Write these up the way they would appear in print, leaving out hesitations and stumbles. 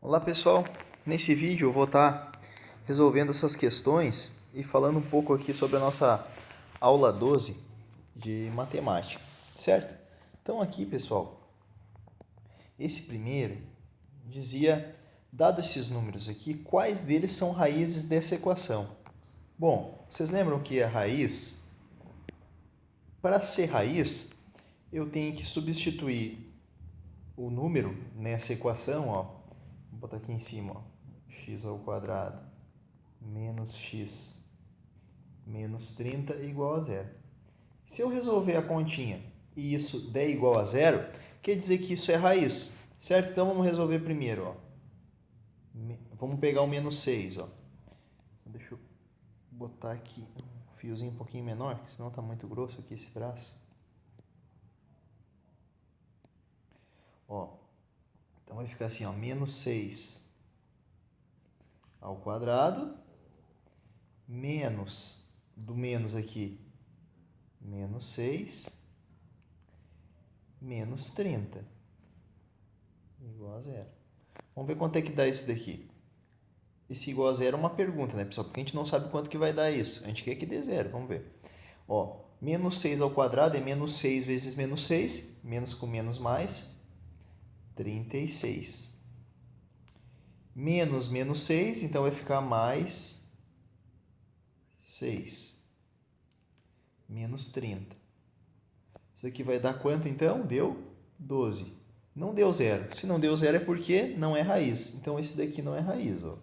Olá pessoal, nesse vídeo eu vou estar resolvendo essas questões e falando um pouco aqui sobre a nossa aula 12 de matemática, certo? Então aqui pessoal, esse primeiro dizia, dado esses números aqui, quais deles são raízes dessa equação? Bom, vocês lembram que a raiz, para ser raiz, eu tenho que substituir o número nessa equação, ó. Vou botar aqui em cima, ó, x ao quadrado menos x menos 30 igual a zero. Se eu resolver a continha e isso der igual a zero, quer dizer que isso é raiz, certo? Então vamos resolver primeiro, ó. Vamos pegar o menos 6, ó. Deixa eu botar aqui um fiozinho um pouquinho menor, senão está muito grosso aqui esse traço. Ó, então vai ficar assim, ó, menos 6 ao quadrado, menos, do menos aqui, menos 6, menos 30, igual a zero. Vamos ver quanto é que dá isso daqui. Esse igual a zero é uma pergunta, né, pessoal? Porque a gente não sabe quanto que vai dar isso. A gente quer que dê zero, vamos ver. Ó, menos 6 ao quadrado é menos 6 vezes menos 6, menos com menos mais, 36. Menos menos 6, então vai ficar mais 6. Menos 30. Isso aqui vai dar quanto então? Deu 12. Não deu zero. Se não deu zero é porque não é raiz. Então esse daqui não é raiz, ó.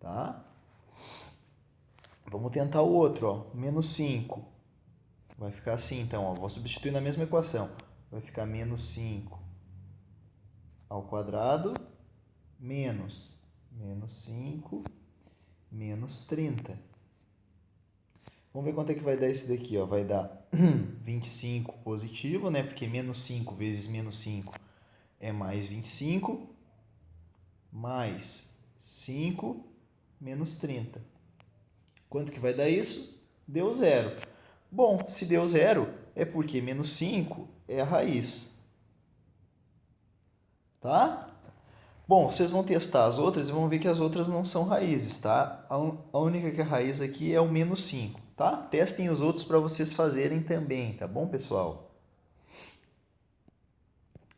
Tá? Vamos tentar o outro, ó. Menos 5. Vai ficar assim então, ó. Vou substituir na mesma equação. Vai ficar menos 5 ao quadrado menos 5 menos 30. Vamos ver quanto é que vai dar esse daqui, ó. Vai dar 25 positivo, né? Porque menos 5 vezes menos 5 é mais 25. Mais 5 menos 30. Quanto que vai dar isso? Deu zero. Bom, se deu zero, é porque menos 5 é a raiz. Tá? Bom, vocês vão testar as outras e vão ver que as outras não são raízes, tá? A única que é raiz aqui é o menos 5, tá? Testem os outros para vocês fazerem também, tá bom, pessoal?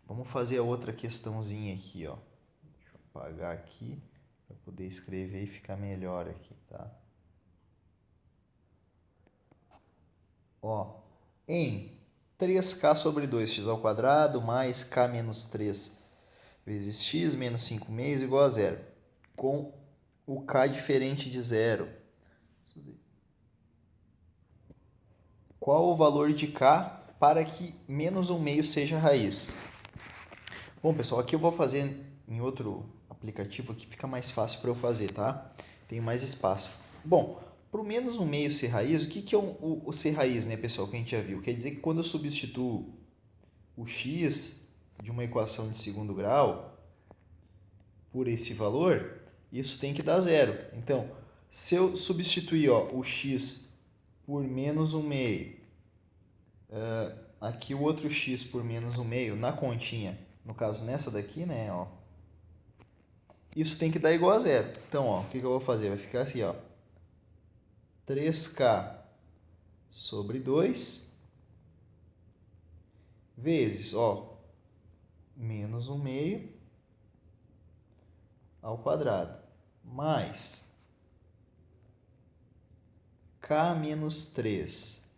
Vamos fazer a outra questãozinha aqui, ó. Deixa eu apagar aqui para poder escrever e ficar melhor aqui, tá? Ó, em 3k sobre 2x ao quadrado mais k menos 3 vezes x menos 5 meios igual a zero, com o k diferente de zero. Qual o valor de k para que menos 1 meio seja raiz? Bom, pessoal, aqui eu vou fazer em outro aplicativo que fica mais fácil para eu fazer, tá? Tenho mais espaço. Bom, para o menos 1 meio ser raiz, o que é o ser raiz, né, pessoal, que a gente já viu? Quer dizer que quando eu substituo o x de uma equação de segundo grau por esse valor, isso tem que dar zero. Então, se eu substituir, ó, o x por menos 1 meio, aqui o outro x por menos 1 meio na continha, no caso nessa daqui, né, ó, isso tem que dar igual a zero. Então, ó, o que eu vou fazer? Vai ficar assim, ó, 3k sobre 2 vezes, ó, menos 1 meio ao quadrado, mais k menos 3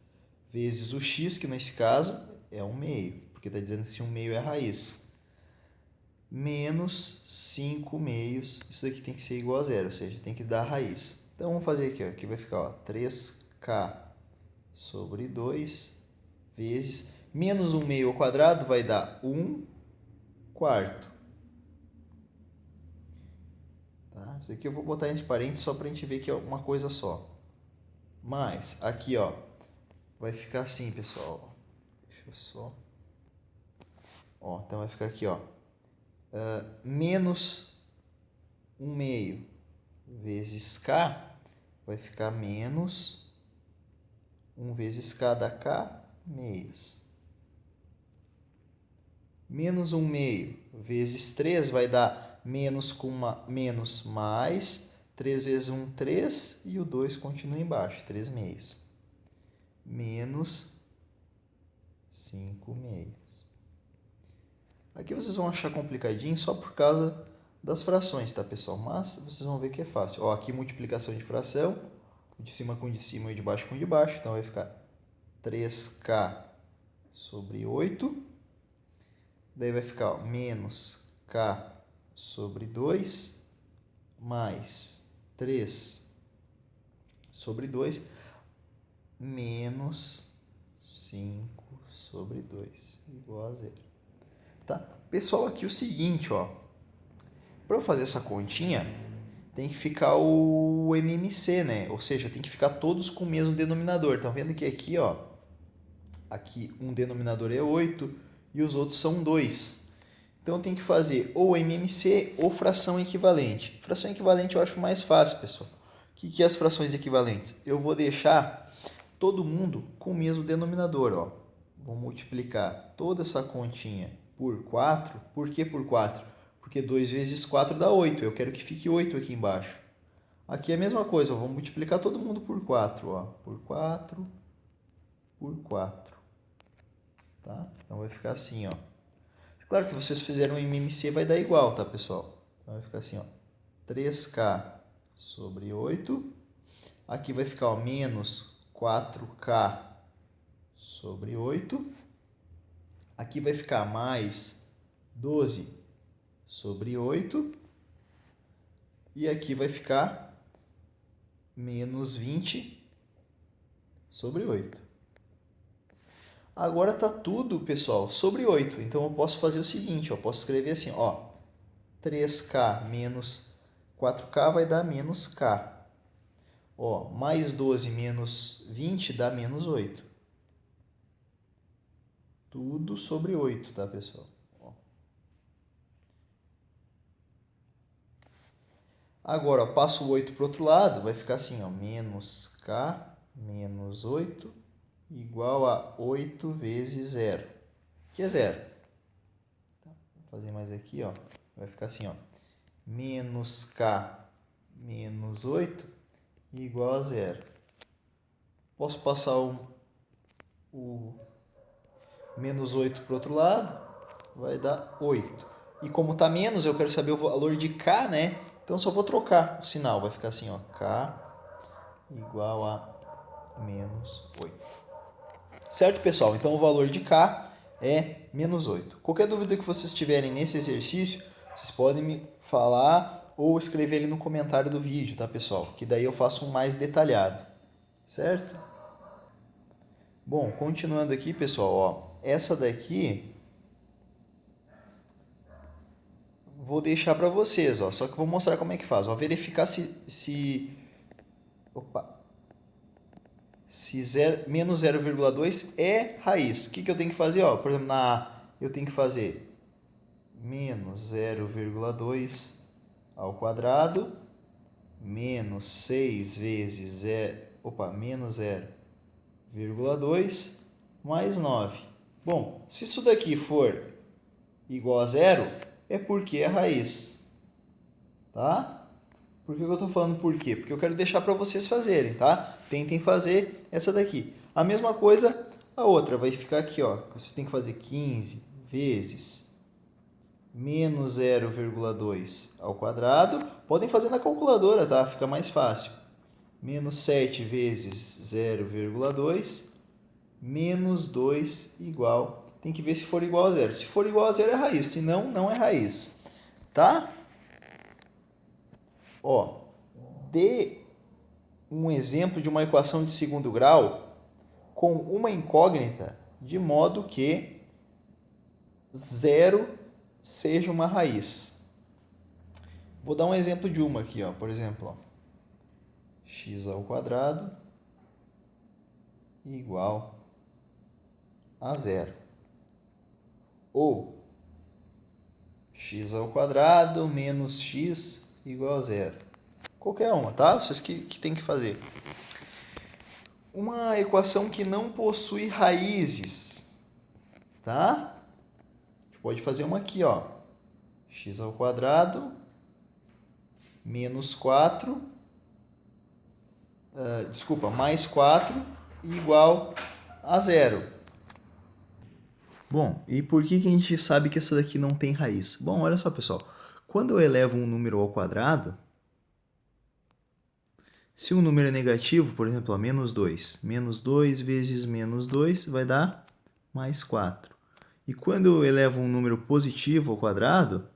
vezes o x, que nesse caso é 1 meio, porque está dizendo se 1 meio é a raiz, menos 5 meios, isso daqui tem que ser igual a zero, ou seja, tem que dar a raiz. Então, vamos fazer aqui, ó, aqui vai ficar, ó, 3k sobre 2 vezes, menos 1 meio ao quadrado vai dar 1 quarto. Tá? Isso aqui eu vou botar entre parênteses só para a gente ver que é uma coisa só. Mas, aqui, ó, vai ficar assim, pessoal. Deixa eu só... Ó, então vai ficar aqui, ó. Menos 1 meio vezes k vai ficar menos 1 vezes cada k meios. Menos 1 meio vezes 3 vai dar menos com menos mais. 3 vezes 1, 3. E o 2 continua embaixo, 3 meios. Menos 5 meios. Aqui vocês vão achar complicadinho só por causa das frações, tá, pessoal? Mas vocês vão ver que é fácil. Ó, aqui multiplicação de fração. De cima com de cima e de baixo com de baixo. Então vai ficar 3k sobre 8. Daí vai ficar ó, menos k sobre 2 mais 3 sobre 2 menos 5 sobre 2 igual a 0. Tá? Pessoal, aqui o seguinte, ó. Para eu fazer essa continha, tem que ficar o MMC, né? Ou seja, tem que ficar todos com o mesmo denominador. Estão vendo que aqui, ó, aqui um denominador é 8 e os outros são 2. Então tem que fazer ou MMC ou fração equivalente. Fração equivalente eu acho mais fácil, pessoal. O que é as frações equivalentes? Eu vou deixar todo mundo com o mesmo denominador, ó. Vou multiplicar toda essa continha por 4. Por que por 4? Porque 2 vezes 4 dá 8. Eu quero que fique 8 aqui embaixo. Aqui é a mesma coisa. Eu vou multiplicar todo mundo por 4. Ó. Por 4. Por 4. Tá? Então vai ficar assim. Ó. Claro que vocês fizeram em MMC vai dar igual, tá, pessoal? Então vai ficar assim. Ó. 3k sobre 8. Aqui vai ficar ó, menos 4k sobre 8. Aqui vai ficar mais 12 sobre 8. E aqui vai ficar menos 20 sobre 8. Agora está tudo, pessoal, sobre 8. Então eu posso fazer o seguinte, eu posso escrever assim, ó, 3k menos 4k vai dar menos k. Ó, mais 12 menos 20 dá menos 8. Tudo sobre 8, tá, pessoal? Ó. Agora, ó, passo o 8 para o outro lado, vai ficar assim, ó, menos k menos 8 igual a 8 vezes 0, que é 0. Tá, vou fazer mais aqui, ó, vai ficar assim, ó, menos k menos 8 igual a 0. Posso passar o menos 8 para o outro lado, vai dar 8. E como está menos, eu quero saber o valor de k, né? Então, só vou trocar o sinal. Vai ficar assim, ó, k igual a menos 8. Certo, pessoal? Então, o valor de k é menos 8. Qualquer dúvida que vocês tiverem nesse exercício, vocês podem me falar ou escrever ali no comentário do vídeo, tá, pessoal? Que daí eu faço um mais detalhado. Certo? Bom, continuando aqui, pessoal, ó, essa daqui vou deixar para vocês, ó, só que vou mostrar como é que faz. Ó, verificar se menos 0,2 é raiz. O que eu tenho que fazer? Ó, por exemplo, na A, eu tenho que fazer menos 0,2 ao quadrado menos 6 vezes menos 0,2 mais 9. Bom, se isso daqui for igual a 0, é porque é raiz. Tá? Por que eu estou falando por quê? Porque eu quero deixar para vocês fazerem, tá? Tentem fazer essa daqui. A mesma coisa, a outra vai ficar aqui, ó. Vocês têm que fazer 15 vezes menos 0,2 ao quadrado. Podem fazer na calculadora, tá? Fica mais fácil. Menos 7 vezes 0,2 menos 2 igual. Tem que ver se for igual a 0. Se for igual a 0 é raiz, se não, não é raiz. Tá? Ó, dê um exemplo de uma equação de segundo grau com uma incógnita de modo que 0 seja uma raiz. Vou dar um exemplo de uma aqui, ó. Por exemplo, ó, x ao quadrado igual a 0. Ou x ao quadrado menos x igual a 0. Qualquer uma, tá? Vocês que tem que fazer. Uma equação que não possui raízes, tá? A gente pode fazer uma aqui, ó. x ao quadrado menos 4, mais 4 igual a zero. Bom, e por que a gente sabe que essa daqui não tem raiz? Bom, olha só, pessoal. Quando eu elevo um número ao quadrado, se o número é negativo, por exemplo, menos 2 vezes menos 2 vai dar mais 4. E quando eu elevo um número positivo ao quadrado,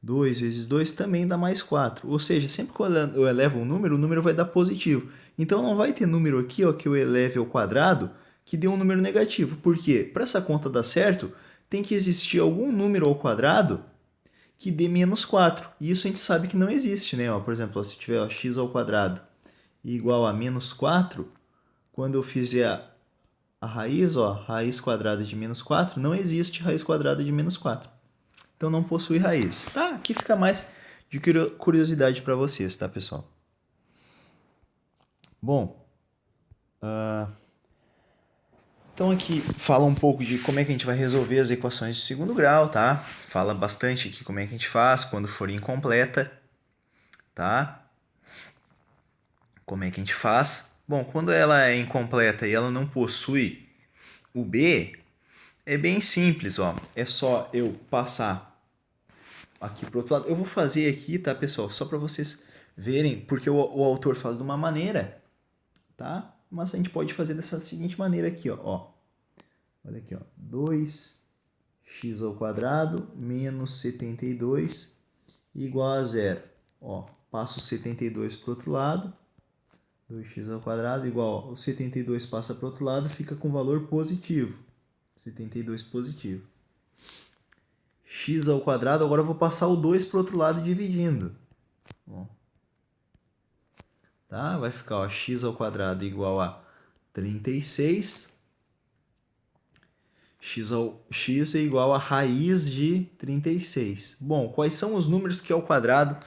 2 vezes 2 também dá mais 4. Ou seja, sempre que eu elevo um número, o número vai dar positivo. Então, não vai ter número aqui que eu eleve ao quadrado que dê um número negativo. Por quê? Para essa conta dar certo, tem que existir algum número ao quadrado que dê menos 4. E isso a gente sabe que não existe, né? Por exemplo, se tiver x ao quadrado igual a menos 4, quando eu fizer a raiz, raiz quadrada de menos 4, não existe raiz quadrada de menos 4. Então, não possui raiz. Tá? Aqui fica mais de curiosidade para vocês, tá, pessoal? Bom, então aqui fala um pouco de como é que a gente vai resolver as equações de segundo grau, tá? Fala bastante aqui como é que a gente faz quando for incompleta, tá? Como é que a gente faz? Bom, quando ela é incompleta e ela não possui o B, é bem simples, ó. É só eu passar aqui pro outro lado. Eu vou fazer aqui, tá, pessoal? Só para vocês verem, porque o autor faz de uma maneira, tá? Mas a gente pode fazer dessa seguinte maneira aqui, ó. Olha aqui, ó. 2x ao quadrado menos 72 igual a zero. Ó, passo o 72 para o outro lado. 2x ao quadrado igual, o 72 passa para o outro lado, fica com valor positivo. 72 positivo. X ao quadrado, agora eu vou passar o 2 para o outro lado dividindo. Ó. Tá? Vai ficar, ó, x ao quadrado igual a 36. X é igual a raiz de 36. Bom, quais são os números que ao quadrado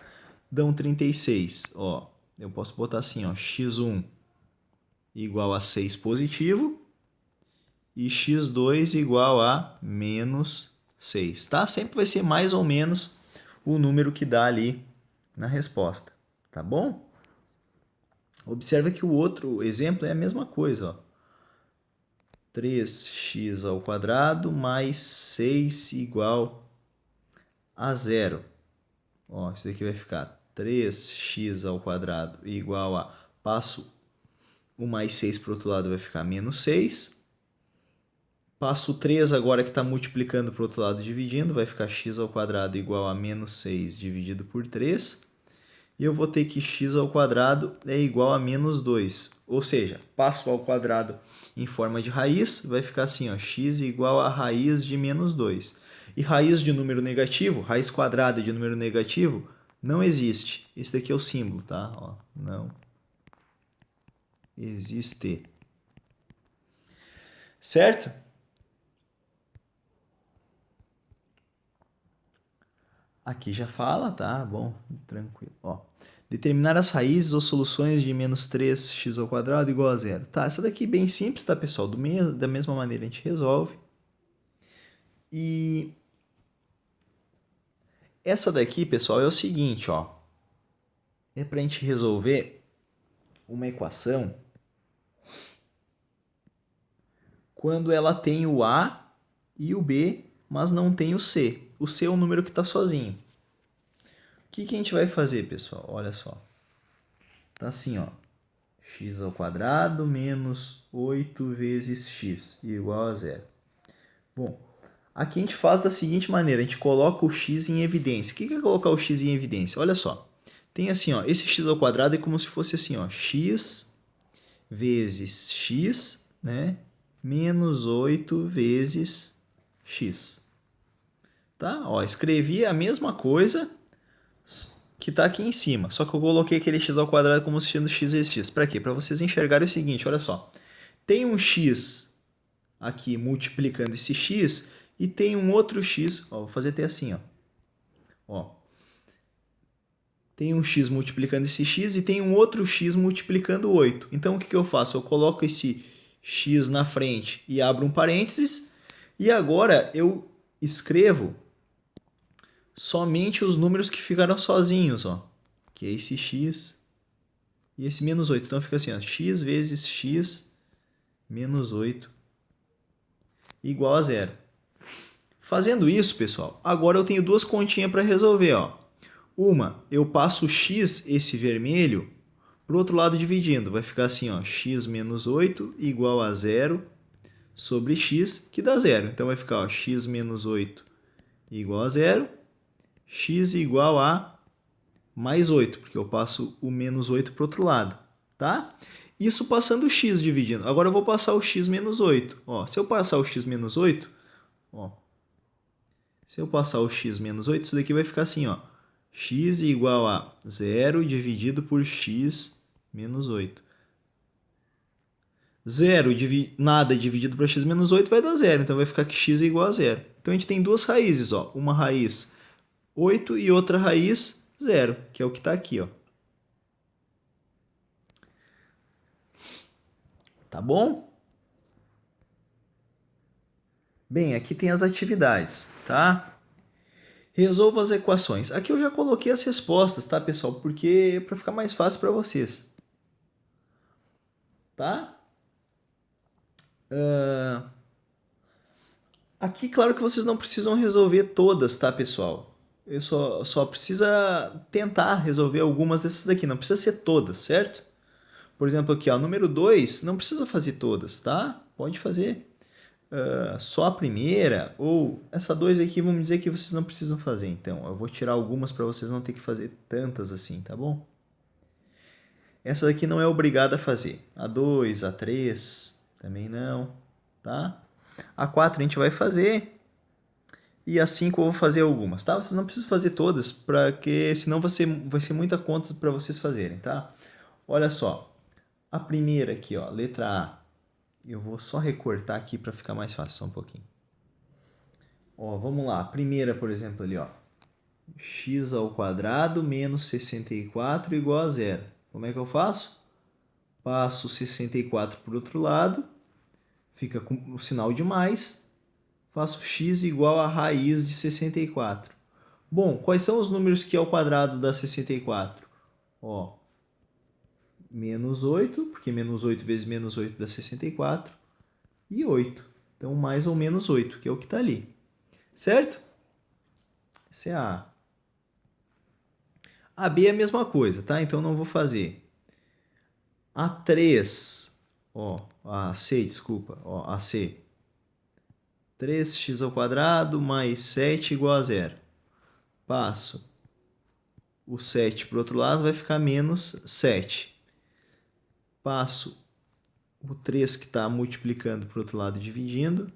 dão 36? Ó, eu posso botar assim, ó, x1 igual a 6 positivo e x2 igual a menos 6, tá? Sempre vai ser mais ou menos o número que dá ali na resposta, tá bom? Observa que o outro exemplo é a mesma coisa, ó. 3x ao quadrado mais 6 igual a zero. Ó, isso aqui vai ficar 3x ao quadrado igual a... Passo o mais 6 para o outro lado, vai ficar menos 6. Passo o 3 agora que está multiplicando para o outro lado, dividindo, vai ficar x ao quadrado igual a menos 6 dividido por 3. E eu vou ter que x ao quadrado é igual a menos 2. Ou seja, passo ao quadrado em forma de raiz, vai ficar assim, ó, x igual a raiz de menos 2. E raiz de número negativo, raiz quadrada de número negativo, não existe. Esse daqui é o símbolo, tá? Ó, não existe. Certo? Aqui já fala, tá? Bom, tranquilo. Ó, determinar as raízes ou soluções de menos 3x ao quadrado igual a zero. Tá, essa daqui é bem simples, tá, pessoal? Da mesma maneira a gente resolve. E essa daqui, pessoal, é o seguinte, ó. É para a gente resolver uma equação quando ela tem o A e o B, mas não tem o C. O C é o número que está sozinho. O que a gente vai fazer, pessoal? Olha só. Tá assim, ó. X ao quadrado menos 8 vezes x igual a zero. Bom, aqui a gente faz da seguinte maneira. A gente coloca o x em evidência. O que é colocar o x em evidência? Olha só. Tem assim, ó. Esse x ao quadrado é como se fosse assim, ó. X vezes x, né? Menos 8 vezes x. Tá? Ó, escrevi a mesma coisa que está aqui em cima, só que eu coloquei aquele x ao quadrado como sendo x vezes x. Para quê? Para vocês enxergarem o seguinte, olha só. Tem um x aqui multiplicando esse x e tem um outro x, ó, vou fazer até assim, ó. Tem um x multiplicando esse x e tem um outro x multiplicando 8. Então, o que eu faço? Eu coloco esse x na frente e abro um parênteses. E agora eu escrevo somente os números que ficaram sozinhos, ó, que é esse x e esse menos 8. Então fica assim, ó, x vezes x menos 8 igual a zero. Fazendo isso, pessoal, agora eu tenho duas continhas para resolver, ó. Uma, eu passo o x, esse vermelho, para o outro lado dividindo. Vai ficar assim, ó, x menos 8 igual a zero sobre x, que dá zero. Então vai ficar, ó, x menos 8 igual a zero, x igual a mais 8, porque eu passo o menos 8 para o outro lado, tá? Isso passando o x dividindo. Agora eu vou passar o x menos 8. Ó, se eu passar o x menos 8, ó, se eu passar o x menos 8, isso daqui vai ficar assim, ó, x igual a 0 dividido por x menos 8. 0 nada dividido por x menos 8 vai dar 0, então vai ficar que x é igual a 0. Então a gente tem duas raízes, ó, uma raiz 8 e outra raiz 0, que é o que está aqui, ó. Tá bom? Bem, aqui tem as atividades, tá? Resolva as equações. Aqui eu já coloquei as respostas, tá, pessoal? Porque é para ficar mais fácil para vocês. Tá? Aqui, claro que vocês não precisam resolver todas, tá, pessoal? Eu só precisa tentar resolver algumas dessas aqui, não precisa ser todas, certo? Por exemplo, aqui, ó, número 2, não precisa fazer todas, tá? Pode fazer só a primeira, ou essa 2 aqui, vamos dizer que vocês não precisam fazer. Então, eu vou tirar algumas para vocês não ter que fazer tantas assim, tá bom? Essa daqui não é obrigada a fazer. A 2, a 3, também não, tá? A 4 a gente vai fazer. E a 5 eu vou fazer algumas, tá? Vocês não precisam fazer todas, porque senão vai ser muita conta para vocês fazerem, tá? Olha só. A primeira aqui, ó, letra A. Eu vou só recortar aqui para ficar mais fácil, só um pouquinho. Ó, vamos lá. A primeira, por exemplo, ali, ó. X ao quadrado menos 64 igual a zero. Como é que eu faço? Passo 64 para o outro lado, fica com o sinal de mais, faço x igual a raiz de 64. Bom, quais são os números que é o quadrado da 64? Ó, menos 8, porque menos 8 vezes menos 8 dá 64, e 8. Então, mais ou menos 8, que é o que está ali. Certo? Essa é a A. A B é a mesma coisa, tá? Então, não vou fazer. A 3, ó, a C, desculpa, ó, a C. 3x ao quadrado mais 7 igual a zero. Passo o 7 para o outro lado, vai ficar menos 7. Passo o 3 que está multiplicando para o outro lado dividindo,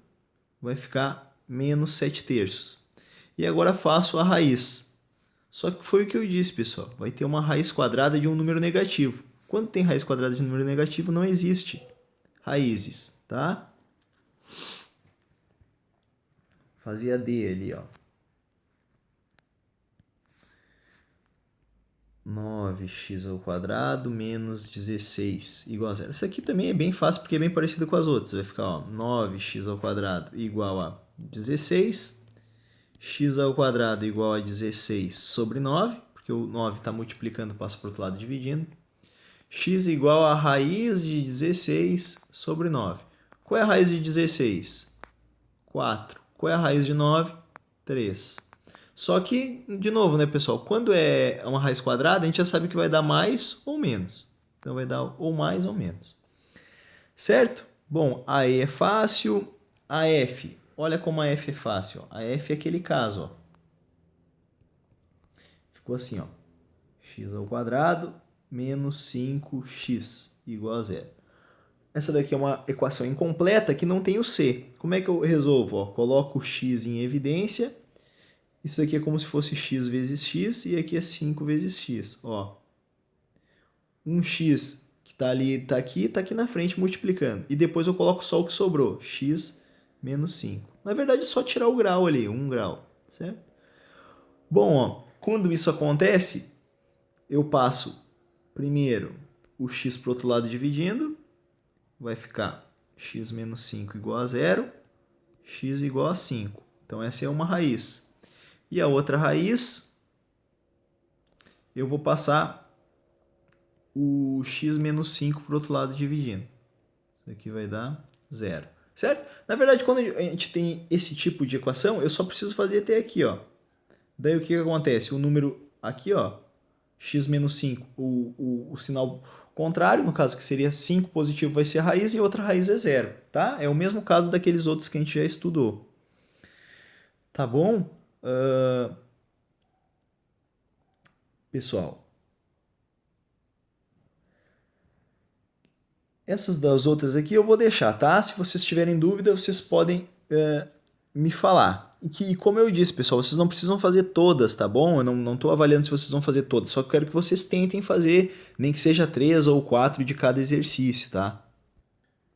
vai ficar menos 7 terços. E agora faço a raiz. Só que foi o que eu disse, pessoal. Vai ter uma raiz quadrada de um número negativo. Quando tem raiz quadrada de um número negativo, não existe raízes, tá? Fazia D ali, ó. 9x ao quadrado menos 16 igual a zero. Essa aqui também é bem fácil porque é bem parecido com as outras. Vai ficar, ó, 9x ao quadrado igual a 16. X ao quadrado igual a 16 sobre 9, porque o 9 está multiplicando, passa para o outro lado dividindo. X igual a raiz de 16 sobre 9. Qual é a raiz de 16? 4. Qual é a raiz de 9? 3. Só que, de novo, né, pessoal? Quando é uma raiz quadrada, a gente já sabe que vai dar mais ou menos. Então, vai dar ou mais ou menos. Certo? Bom, a E é fácil. A F. Olha como a F é fácil. Ó. A F é aquele caso. Ó. Ficou assim, ó. X ao quadrado menos 5x igual a zero. Essa daqui é uma equação incompleta que não tem o C. Como é que eu resolvo? Ó, coloco o x em evidência. Isso aqui é como se fosse x vezes x e aqui é 5 vezes x. Ó, um x que está ali, está aqui na frente multiplicando. E depois eu coloco só o que sobrou, x menos 5. Na verdade, é só tirar o grau ali, 1 grau, certo? Bom, ó, quando isso acontece, eu passo primeiro o x para o outro lado dividindo. Vai ficar x menos 5 igual a zero, x igual a 5. Então, essa é uma raiz. E a outra raiz, eu vou passar o x menos 5 para o outro lado dividindo. Isso aqui vai dar 0. Certo? Na verdade, quando a gente tem esse tipo de equação, eu só preciso fazer até aqui, ó. Daí o que acontece? O número aqui, ó, x menos 5, o sinal contrário, no caso que seria 5 positivo, vai ser a raiz e outra raiz é 0, tá? É o mesmo caso daqueles outros que a gente já estudou. Tá bom? Pessoal, essas das outras aqui eu vou deixar, tá? Se vocês tiverem dúvida, vocês podem me falar. E como eu disse, pessoal, vocês não precisam fazer todas, tá bom? Eu não estou avaliando se vocês vão fazer todas, só quero que vocês tentem fazer, nem que seja 3 ou 4 de cada exercício, tá?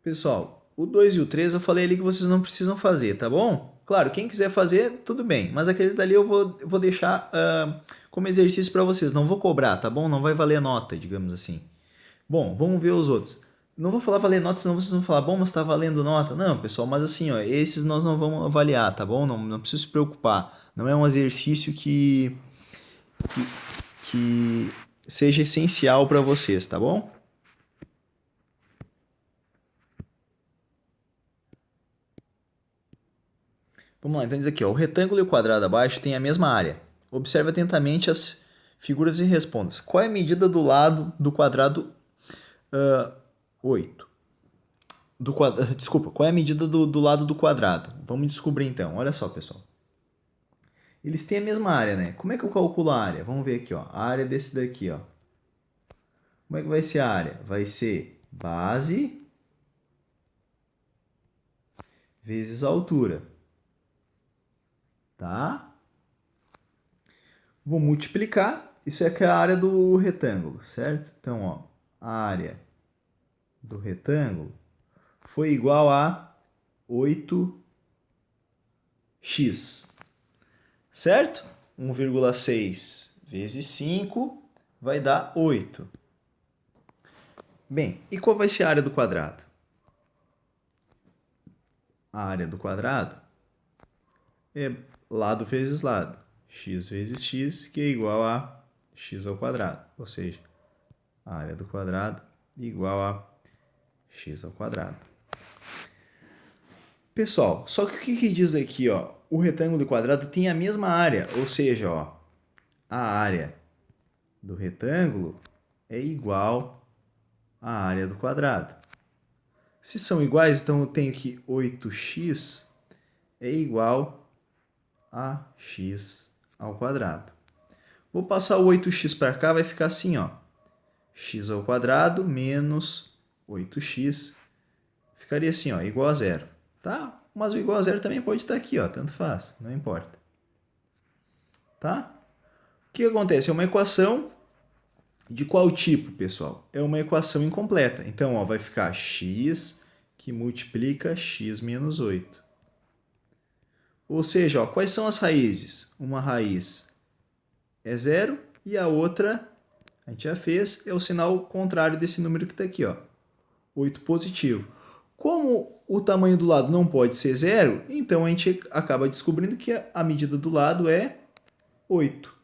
Pessoal, o 2 e o 3 eu falei ali que vocês não precisam fazer, tá bom? Claro, quem quiser fazer, tudo bem, mas aqueles dali eu vou deixar como exercício para vocês, não vou cobrar, tá bom? Não vai valer nota, digamos assim. Bom, vamos ver os outros. Não vou falar valer nota, senão vocês vão falar, bom, mas está valendo nota. Não, pessoal, mas assim, ó, esses nós não vamos avaliar, tá bom? Não precisa se preocupar. Não é um exercício que seja essencial para vocês, tá bom? Vamos lá, então diz aqui, ó, o retângulo e o quadrado abaixo têm a mesma área. Observe atentamente as figuras e responda. Qual é a medida do lado do quadrado 8? Desculpa, qual é a medida do lado do quadrado? Vamos descobrir então. Olha só, pessoal. Eles têm a mesma área, né? Como é que eu calculo a área? Vamos ver aqui, ó. A área desse daqui, ó. Como é que vai ser a área? Vai ser base vezes a altura. Tá? Vou multiplicar. Isso é que é a área do retângulo, certo? Então, ó, a área do retângulo foi igual a 8x. Certo? 1,6 vezes 5 vai dar 8. Bem, e qual vai ser a área do quadrado? A área do quadrado é lado vezes lado. X vezes x, que é igual a x ao quadrado. Ou seja, a área do quadrado igual a x ao quadrado. Pessoal, só que o que diz aqui, ó? O retângulo e o quadrado têm a mesma área. Ou seja, ó, a área do retângulo é igual à área do quadrado. Se são iguais, então eu tenho que 8x é igual a x ao quadrado. Vou passar o 8x para cá, vai ficar assim, ó. X ao quadrado menos 8x ficaria assim, ó, igual a zero. Tá? Mas o igual a zero também pode estar aqui, ó, tanto faz, não importa. Tá? O que acontece? É uma equação de qual tipo, pessoal? É uma equação incompleta. Então, ó, vai ficar x que multiplica x menos 8. Ou seja, ó, quais são as raízes? Uma raiz é 0 e a outra, a gente já fez, é o sinal contrário desse número que está aqui, ó, 8 positivo. Como o tamanho do lado não pode ser 0, então a gente acaba descobrindo que a medida do lado é 8.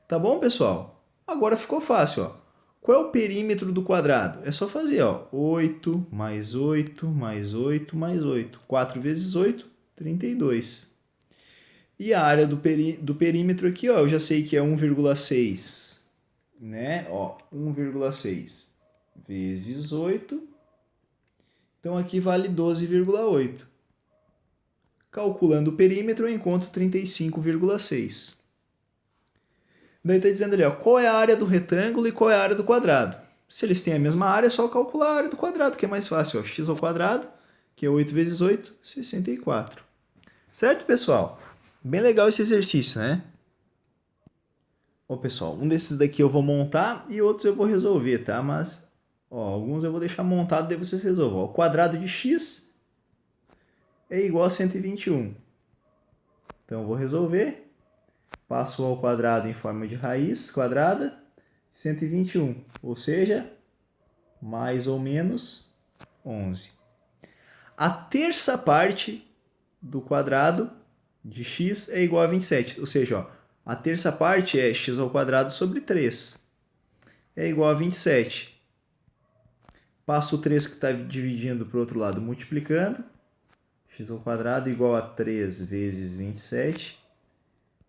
Tá bom, pessoal? Agora ficou fácil, ó. Qual é o perímetro do quadrado? É só fazer, ó, 8 mais 8 mais 8 mais 8. 4 vezes 8, 32. E a área do perímetro aqui, ó, eu já sei que é 1,6, né? Ó, 1,6 vezes 8. Então aqui vale 12,8. Calculando o perímetro, eu encontro 35,6. Daí está dizendo ali, ó, qual é a área do retângulo e qual é a área do quadrado. Se eles têm a mesma área, é só calcular a área do quadrado, que é mais fácil. Ó, x ao quadrado, que é 8 vezes 8, 64. Certo, pessoal? Bem legal esse exercício, né? Ó, pessoal, um desses daqui eu vou montar e outros eu vou resolver, tá? Mas, ó, alguns eu vou deixar montado, daí vocês resolvam. Ó, o quadrado de x é igual a 121. Então, eu vou resolver. Passo ao quadrado em forma de raiz quadrada, 121, ou seja, mais ou menos 11. A terça parte do quadrado de x é igual a 27. Ou seja, ó, a terça parte é x ao quadrado sobre 3. É igual a 27. Passo o 3 que está dividindo para o outro lado, multiplicando. X ao quadrado igual a 3 vezes 27.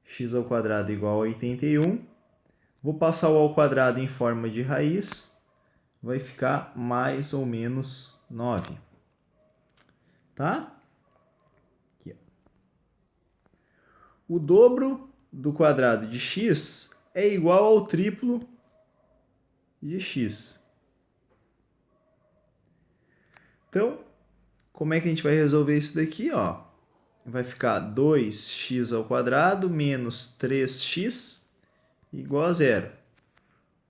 X ao quadrado igual a 81. Vou passar o ao quadrado em forma de raiz. Vai ficar mais ou menos 9. Tá? Aqui, ó. O dobro do quadrado de x é igual ao triplo de x. Então, como é que a gente vai resolver isso daqui? Ó? Vai ficar 2x ao quadrado menos 3x igual a 0.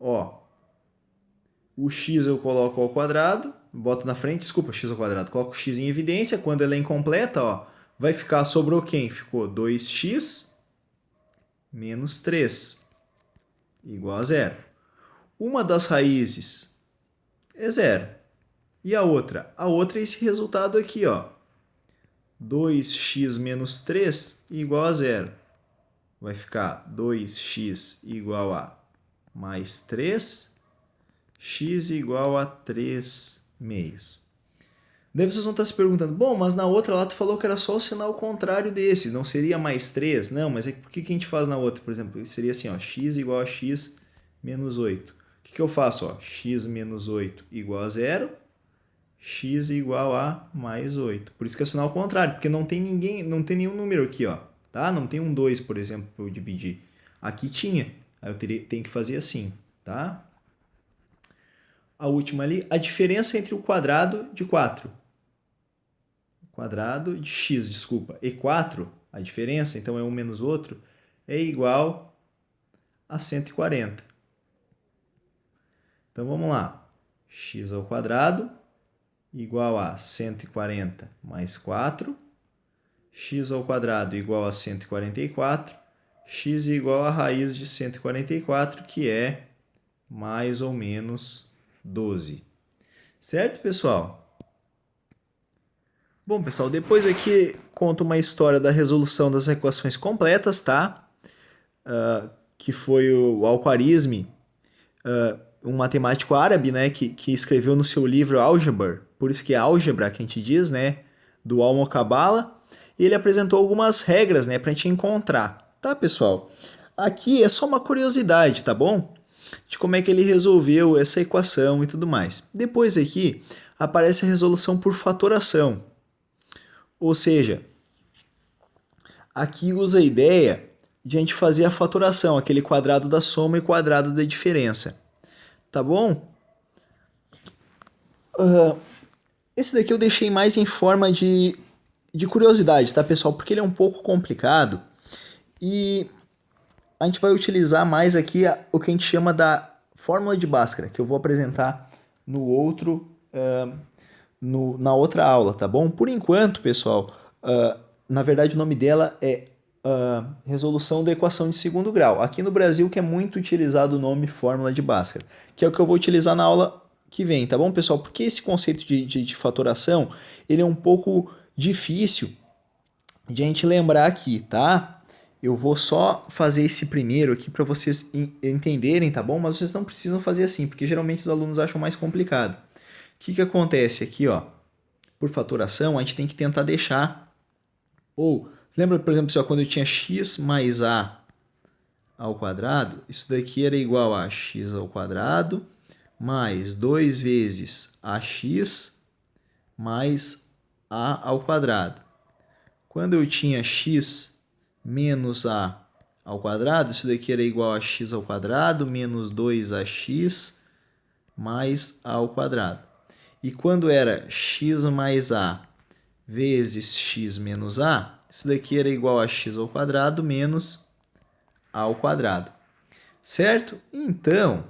Ó, o x eu coloco ao quadrado, boto na frente, desculpa, x ao quadrado, coloco o x em evidência. Quando ela é incompleta, ó, vai ficar, sobrou quem? Ficou 2x menos 3 igual a 0. Uma das raízes é 0. E a outra? A outra é esse resultado aqui, ó. 2x menos 3 igual a 0. Vai ficar 2x igual a mais 3, x igual a 3 meios. Daí vocês vão estar se perguntando, bom, mas na outra lá tu falou que era só o sinal contrário desse, não seria mais 3? Não, mas por que a gente faz na outra? Por exemplo, seria assim, ó, x igual a x menos 8. O que eu faço? Ó, x menos 8 igual a 0, x igual a mais 8. Por isso que é o sinal contrário, porque não tem nenhum número aqui, ó, tá? Não tem um 2, por exemplo, para eu dividir. Aqui tinha, aí eu tenho que fazer assim, tá? A última ali, a diferença entre o quadrado de 4. Quadrado de x, desculpa, e 4, a diferença, então é um menos o outro, é igual a 140. Então vamos lá, x ao quadrado igual a 140 mais 4, x ao quadrado igual a 144, x igual a raiz de 144, que é mais ou menos 12. Certo, pessoal? Bom, pessoal, depois aqui conto uma história da resolução das equações completas, tá? Que foi o Al-Khwarizmi, um matemático árabe, né, que escreveu no seu livro Álgebra, por isso que é álgebra que a gente diz, né, do Al-Muqabala, e ele apresentou algumas regras, né, pra gente encontrar, tá, pessoal? Aqui é só uma curiosidade, tá bom? De como é que ele resolveu essa equação e tudo mais. Depois aqui aparece a resolução por fatoração. Ou seja, aqui usa a ideia de a gente fazer a fatoração, aquele quadrado da soma e quadrado da diferença. Tá bom? Esse daqui eu deixei mais em forma de curiosidade, tá, pessoal? Porque ele é um pouco complicado e a gente vai utilizar mais aqui o que a gente chama da fórmula de Bhaskara, que eu vou apresentar no outro, na outra aula, tá bom? Por enquanto, pessoal, na verdade o nome dela é resolução da equação de segundo grau. Aqui no Brasil que é muito utilizado o nome fórmula de Bhaskara, que é o que eu vou utilizar na aula que vem, tá bom, pessoal? Porque esse conceito de fatoração, ele é um pouco difícil de a gente lembrar aqui, tá? Eu vou só fazer esse primeiro aqui para vocês entenderem, tá bom? Mas vocês não precisam fazer assim, porque geralmente os alunos acham mais complicado. O que acontece aqui, ó? Por fatoração, a gente tem que tentar deixar... Ou, lembra, por exemplo, quando eu tinha x mais a ao quadrado? Isso daqui era igual a x ao quadrado mais 2 vezes ax mais a ao quadrado. Quando eu tinha x menos a ao quadrado, isso daqui era igual a x ao quadrado menos 2ax mais a ao quadrado. E quando era x mais a vezes x menos a, isso daqui era igual a x ao quadrado menos a ao quadrado. Certo? Então,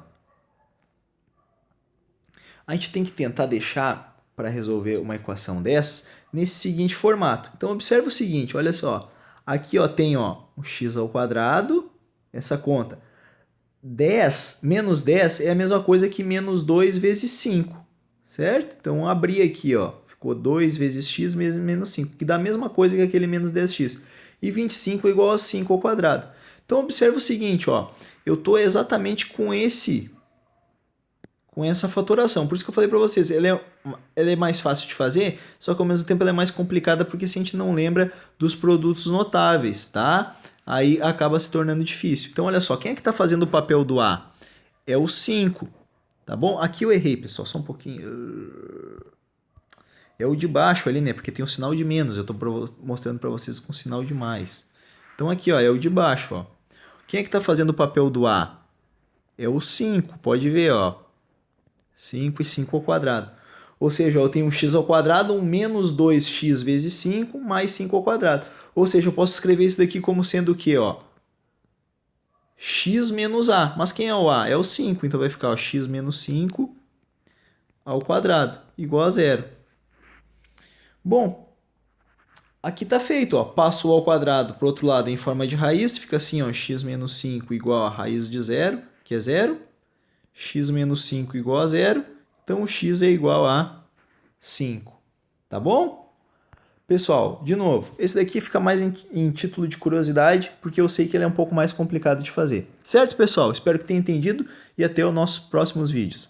a gente tem que tentar deixar, para resolver uma equação dessas, nesse seguinte formato. Então, observe o seguinte, olha só. Aqui ó, tem ó, o x ao quadrado, essa conta. 10 menos 10 é a mesma coisa que menos 2 vezes 5, certo? Então, abrir aqui, ó, Ficou 2 vezes x menos 5, que dá a mesma coisa que aquele menos 10x. E 25 é igual a 5 ao quadrado. Então, observa o seguinte, ó, eu estou exatamente com essa fatoração. Por isso que eu falei para vocês, ela é mais fácil de fazer, só que ao mesmo tempo ela é mais complicada porque se a gente não lembra dos produtos notáveis, tá? Aí acaba se tornando difícil. Então, olha só, quem é que está fazendo o papel do A? É o 5, tá bom? Aqui eu errei, pessoal, só um pouquinho. É o de baixo ali, né? Porque tem o sinal de menos, eu estou mostrando para vocês com sinal de mais. Então, aqui, ó, é o de baixo, ó. Quem é que está fazendo o papel do A? É o 5, pode ver, ó. 5 e 5 ao quadrado. Ou seja, eu tenho um x ao quadrado, um menos 2x vezes 5, mais 5 ao quadrado. Ou seja, eu posso escrever isso daqui como sendo o quê? Ó? X menos A. Mas quem é o A? É o 5. Então vai ficar ó, x menos 5 ao quadrado, igual a zero. Bom, aqui está feito. Ó. Passo o ao quadrado para o outro lado em forma de raiz. Fica assim, ó, x menos 5 igual a raiz de zero, que é zero. X menos 5 igual a zero. Então, o x é igual a 5. Tá bom? Pessoal, de novo, esse daqui fica mais em título de curiosidade, porque eu sei que ele é um pouco mais complicado de fazer. Certo, pessoal? Espero que tenham entendido e até os nossos próximos vídeos.